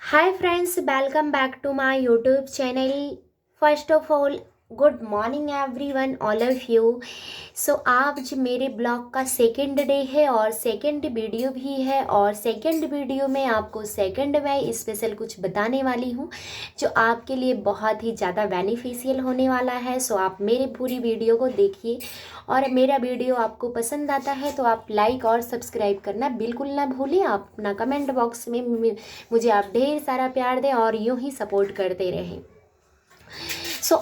Hi friends, welcome back to my YouTube channel. First of all, good morning everyone all of you. आज मेरे blog का second day है और second video भी है और सेकंड वीडियो में आपको सेकंड में स्पेशल कुछ बताने वाली हूँ जो आपके लिए बहुत ही ज़्यादा बेनिफिशियल होने वाला है। आप मेरे पूरी वीडियो को देखिए और मेरा वीडियो आपको पसंद आता है तो आप लाइक और सब्सक्राइब करना बिल्कुल ना भूलें। आप अपना कमेंट बॉक्स में मुझे आप ढेर सारा प्यार दें और यूँ ही सपोर्ट करते रहें।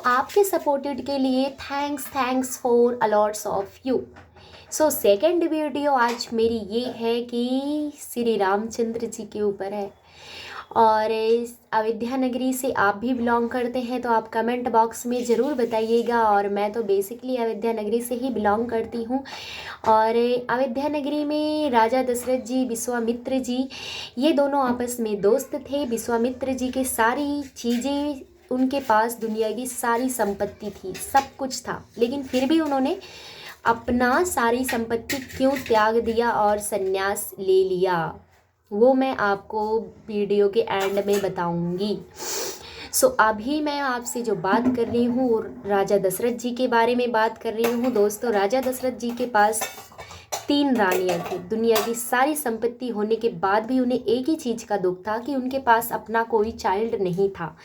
आपके सपोर्टेड के लिए thanks for a lots of you. Second video आज मेरी ये है कि श्री रामचंद्र जी के ऊपर है और अयोध्या नगरी से आप भी बिलोंग करते हैं तो आप कमेंट बॉक्स में ज़रूर बताइएगा। और मैं तो बेसिकली अयोध्या नगरी से ही बिलोंग करती हूँ और अयोध्या नगरी में राजा दशरथ जी, विश्वामित्र जी, ये दोनों आपस में दोस्त थे। विश्वामित्र जी के सारी चीज़ें उनके पास, दुनिया की सारी संपत्ति थी, सब कुछ था, लेकिन फिर भी उन्होंने अपना सारी संपत्ति क्यों त्याग दिया और संन्यास ले लिया, वो मैं आपको वीडियो के एंड में बताऊंगी। अभी मैं आपसे जो बात कर रही हूँ राजा दशरथ जी के बारे में बात कर रही हूँ। दोस्तों, राजा दशरथ जी के पास 3 रानियां थी। दुनिया की सारी संपत्ति होने के बाद भी उन्हें एक ही चीज़ का दुख था कि उनके पास अपना कोई चाइल्ड नहीं था।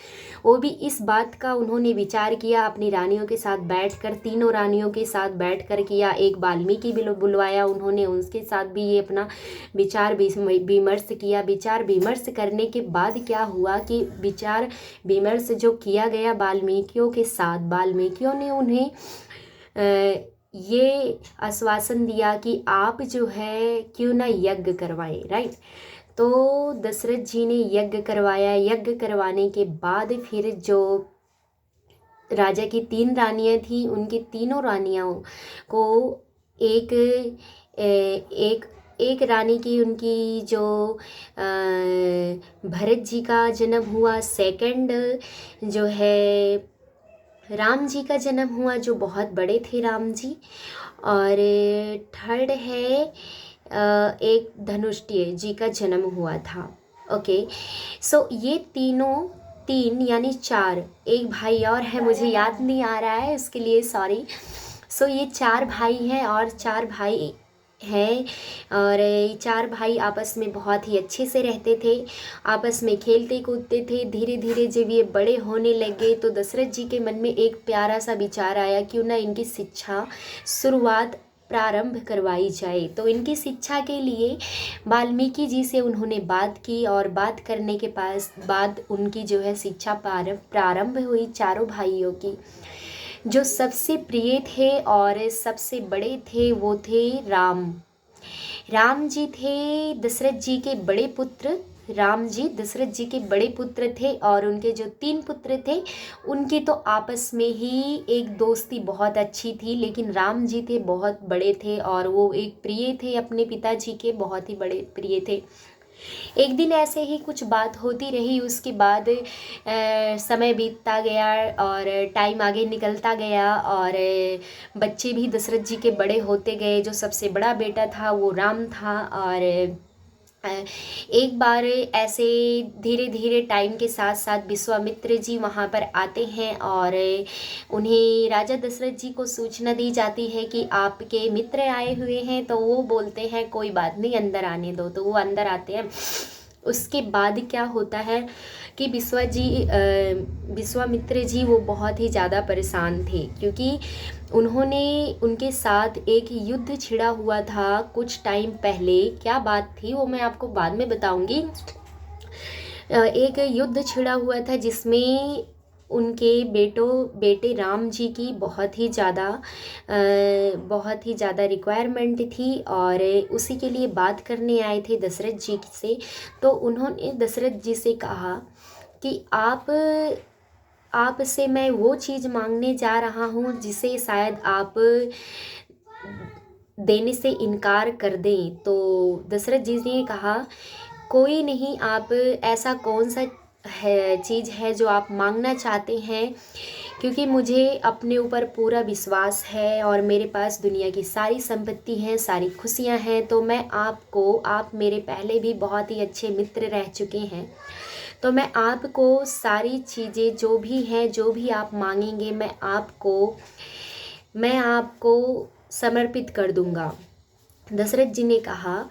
वो भी इस बात का उन्होंने विचार किया, अपनी रानियों के साथ बैठकर, तीनों रानियों के साथ बैठकर किया। एक वाल्मीकि भी बुलवाया उन्होंने, उसके साथ भी ये अपना विचार विमर्श किया। विचार विमर्श करने के बाद क्या हुआ कि विचार विमर्श जो किया गया वाल्मीकियों के साथ, वाल्मीकियों ने उन्हें ये आश्वासन दिया कि आप जो है क्यों ना यज्ञ करवाएं, राइट। तो दशरथ जी ने यज्ञ करवाया। यज्ञ करवाने के बाद फिर जो राजा की 3 रानियां थी, उनकी तीनों रानियों को एक एक एक रानी की, उनकी जो भरत जी का जन्म हुआ, सेकंड जो है राम जी का जन्म हुआ जो बहुत बड़े थे राम जी, और थर्ड है एक धनुष्टय जी का जन्म हुआ था। ओके, ये तीन यानी 4, एक भाई और है, मुझे याद नहीं आ रहा है, उसके लिए सॉरी। ये 4 भाई हैं और 4 भाई हैं और ये 4 भाई आपस में बहुत ही अच्छे से रहते थे, आपस में खेलते कूदते थे। धीरे धीरे जब ये बड़े होने लगे तो दशरथ जी के मन में एक प्यारा सा विचार आया, क्यों ना इनकी शिक्षा शुरुआत प्रारंभ करवाई जाए। तो इनकी शिक्षा के लिए वाल्मीकि जी से उन्होंने बात की और बात करने के बाद उनकी जो है शिक्षा प्रारंभ हुई चारों भाइयों की। जो सबसे प्रिय थे और सबसे बड़े थे वो थे राम। राम जी थे दशरथ जी के बड़े पुत्र। राम जी दशरथ जी के बड़े पुत्र थे और उनके जो 3 पुत्र थे उनकी तो आपस में ही एक दोस्ती बहुत अच्छी थी, लेकिन राम जी थे बहुत बड़े थे और वो एक प्रिय थे, अपने पिताजी के बहुत ही बड़े प्रिय थे। एक दिन ऐसे ही कुछ बात होती रही, उसके बाद समय बीतता गया और टाइम आगे निकलता गया और बच्चे भी दशरथ जी के बड़े होते गए। जो सबसे बड़ा बेटा था वो राम था और एक बार ऐसे धीरे धीरे टाइम के साथ साथ विश्वामित्र जी वहाँ पर आते हैं और उन्हें राजा दशरथ जी को सूचना दी जाती है कि आपके मित्र आए हुए हैं। तो वो बोलते हैं कोई बात नहीं, अंदर आने दो। तो वो अंदर आते हैं। उसके बाद क्या होता है कि विश्वामित्र जी वो बहुत ही ज़्यादा परेशान थे, क्योंकि उन्होंने उनके साथ एक युद्ध छिड़ा हुआ था कुछ टाइम पहले। क्या बात थी वो मैं आपको बाद में बताऊंगी। एक युद्ध छिड़ा हुआ था जिसमें उनके बेटे राम जी की बहुत ही ज़्यादा रिक्वायरमेंट थी और उसी के लिए बात करने आए थे दशरथ जी से। तो उन्होंने दशरथ जी से कहा कि आपसे मैं वो चीज़ मांगने जा रहा हूँ जिसे शायद आप देने से इनकार कर दें। तो दशरथ जी ने कहा कोई नहीं, आप ऐसा कौन सा चीज़ है जो आप मांगना चाहते हैं, क्योंकि मुझे अपने ऊपर पूरा विश्वास है और मेरे पास दुनिया की सारी संपत्ति है, सारी खुशियां हैं। तो मैं आप मेरे पहले भी बहुत ही अच्छे मित्र रह चुके हैं, तो मैं आपको सारी चीज़ें जो भी हैं, जो भी आप मांगेंगे, मैं आपको समर्पित कर दूंगा। दशरथ जी ने कहा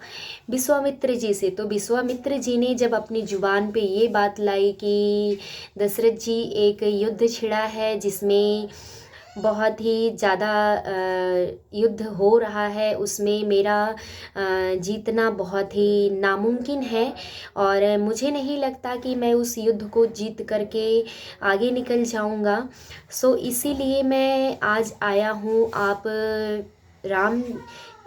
विश्वामित्र जी से। तो विश्वामित्र जी ने जब अपनी जुबान पे ये बात लाई कि दशरथ जी, एक युद्ध छिड़ा है जिसमें बहुत ही ज़्यादा युद्ध हो रहा है, उसमें मेरा जीतना बहुत ही नामुमकिन है और मुझे नहीं लगता कि मैं उस युद्ध को जीत करके आगे निकल जाऊंगा। सो इसीलिए मैं आज आया हूँ राम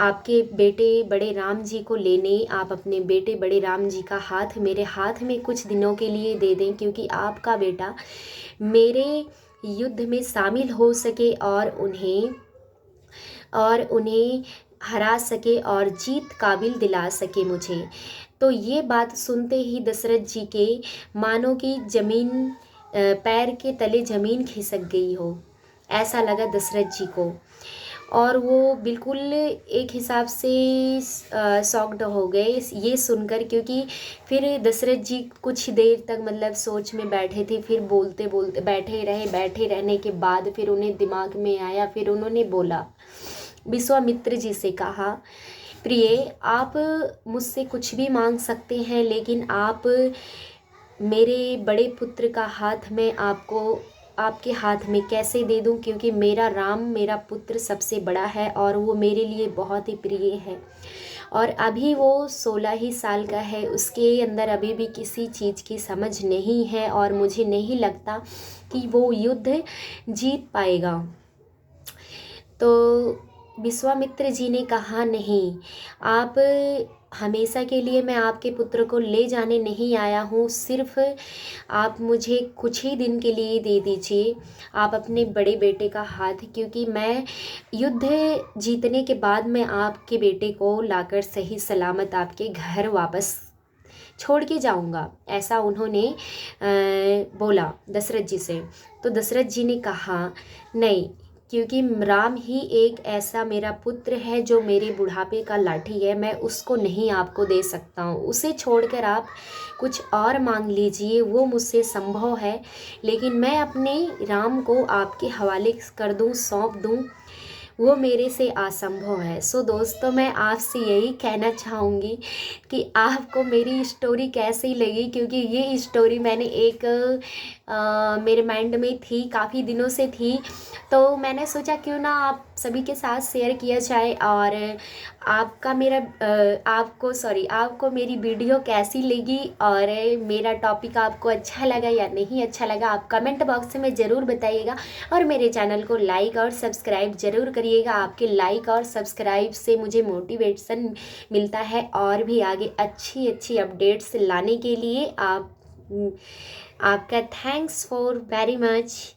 आपके बेटे बड़े राम जी को लेने। आप अपने बेटे बड़े राम जी का हाथ मेरे हाथ में कुछ दिनों के लिए दे दें, क्योंकि आपका बेटा मेरे युद्ध में शामिल हो सके और उन्हें हरा सके और जीत काबिल दिला सके मुझे। तो ये बात सुनते ही दशरथ जी के मानो कि ज़मीन पैर के तले ज़मीन खिसक गई हो, ऐसा लगा दशरथ जी को। और वो बिल्कुल एक हिसाब से शॉक्ड हो गए ये सुनकर, क्योंकि फिर दशरथ जी कुछ देर तक मतलब सोच में बैठे थे, फिर बोलते बोलते बैठे रहने के बाद फिर उन्हें दिमाग में आया, फिर उन्होंने बोला, विश्वामित्र जी से कहा, प्रिय, आप मुझसे कुछ भी मांग सकते हैं, लेकिन आप मेरे बड़े पुत्र का हाथ में आपके हाथ में कैसे दे दूं, क्योंकि मेरा राम, मेरा पुत्र सबसे बड़ा है और वो मेरे लिए बहुत ही प्रिय है। और अभी वो 16 ही साल का है, उसके अंदर अभी भी किसी चीज़ की समझ नहीं है और मुझे नहीं लगता कि वो युद्ध जीत पाएगा। तो विश्वामित्र जी ने कहा, नहीं, आप हमेशा के लिए मैं आपके पुत्र को ले जाने नहीं आया हूँ, सिर्फ आप मुझे कुछ ही दिन के लिए दे दीजिए आप अपने बड़े बेटे का हाथ, क्योंकि मैं युद्ध जीतने के बाद मैं आपके बेटे को लाकर सही सलामत आपके घर वापस छोड़ के जाऊंगा। ऐसा उन्होंने बोला दशरथ जी से। तो दशरथ जी ने कहा, नहीं, क्योंकि राम ही एक ऐसा मेरा पुत्र है जो मेरे बुढ़ापे का लाठी है, मैं उसको नहीं आपको दे सकता हूँ। उसे छोड़कर आप कुछ और मांग लीजिए, वो मुझसे संभव है, लेकिन मैं अपने राम को आपके हवाले कर दूँ, सौंप दूँ, वो मेरे से असंभव है। सो दोस्तों, मैं आपसे यही कहना चाहूँगी कि आपको मेरी स्टोरी कैसी लगी, क्योंकि ये स्टोरी मैंने मेरे माइंड में थी, काफ़ी दिनों से थी, तो मैंने सोचा क्यों ना आप सभी के साथ शेयर किया जाए। और आपको मेरी वीडियो कैसी लगी और मेरा टॉपिक आपको अच्छा लगा या नहीं अच्छा लगा, आप कमेंट बॉक्स में ज़रूर बताइएगा और मेरे चैनल को लाइक और सब्सक्राइब ज़रूर करिएगा। आपके लाइक और सब्सक्राइब से मुझे मोटिवेशन मिलता है और भी आगे अच्छी अच्छी अपडेट्स लाने के लिए। आपका थैंक्स फॉर वेरी मच।